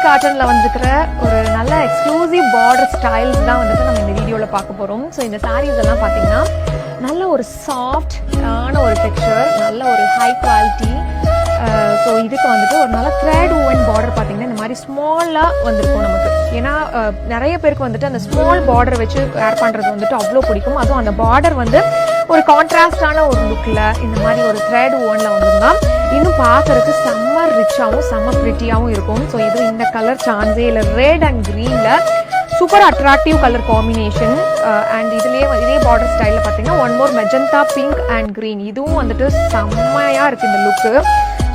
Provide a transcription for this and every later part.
காட்டனில் வந்துருக்கிற ஒரு நல்ல எக்ஸ்க்ளூசிவ் பார்டர் ஸ்டைல்ஸ் தான் வந்துட்டு நம்ம இந்த வீடியோவில் பார்க்க போகிறோம். ஸோ இந்த சாரீஸ் எல்லாம் பார்த்தீங்கன்னா நல்ல ஒரு சாஃப்டான ஒரு டெக்ஸ்சர், நல்ல ஒரு ஹை குவாலிட்டி. ஸோ இதுக்கு வந்துட்டு ஒரு நல்ல த்ரெட் ஓவன் பார்டர் பார்த்தீங்கன்னா இந்த மாதிரி ஸ்மாலாக வந்திருக்கும் நமக்கு. ஏன்னா நிறைய பேருக்கு வந்துட்டு அந்த ஸ்மால் பார்டர் வச்சு வேர் பண்ணுறது வந்துட்டு அவ்வளோ பிடிக்கும். அதுவும் அந்த பார்டர் வந்து ஒரு கான்ட்ராஸ்டான ஒரு லுக்கில் இந்த மாதிரி ஒரு த்ரெட் ஓவனில் வந்துருந்தா இன்னும் பார்க்கறதுக்கு செம்ம ரிச்சாகவும் செம்ம ப்ரிட்டியாகவும் இருக்கும். ஸோ இது இந்த கலர் சான்ஸே இல்லை. ரெட் அண்ட் க்ரீனில் super attractive colour combination. And இதே பார்டர் ஸ்டைலில் பார்த்தீங்கன்னா one more magenta pink and green. இதுவும் வந்துட்டு செம்மையாக இருக்குது இந்த லுக்கு.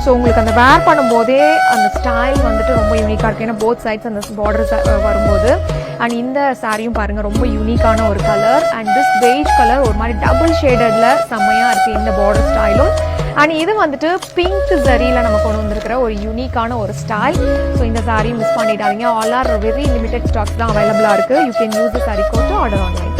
ஸோ உங்களுக்கு அந்த வேர் பண்ணும்போதே அந்த ஸ்டைல் வந்துட்டு ரொம்ப யூனிக்காக இருக்குது. ஏன்னா போத் சைட்ஸ் அந்த பார்டர்ஸ் வரும்போது. அண்ட் இந்த சாரியும் பாருங்கள் ரொம்ப யூனிக்கான ஒரு colour. And this beige colour ஒரு மாதிரி டபுள் ஷேடடில் செம்மையாக இருக்குது இந்த பார்டர் ஸ்டைலும். அண்ட் இது வந்துட்டு பிங்க் ஜரியில் நம்ம கொண்டு வந்திருக்கிற ஒரு யூனிக்கான ஒரு ஸ்டைல். ஸோ இந்த சாரி மிஸ் பண்ணிடாதீங்க. All are very limited stocks தான் அவைலபிளாக இருக்குது. You can use the sari code to order online.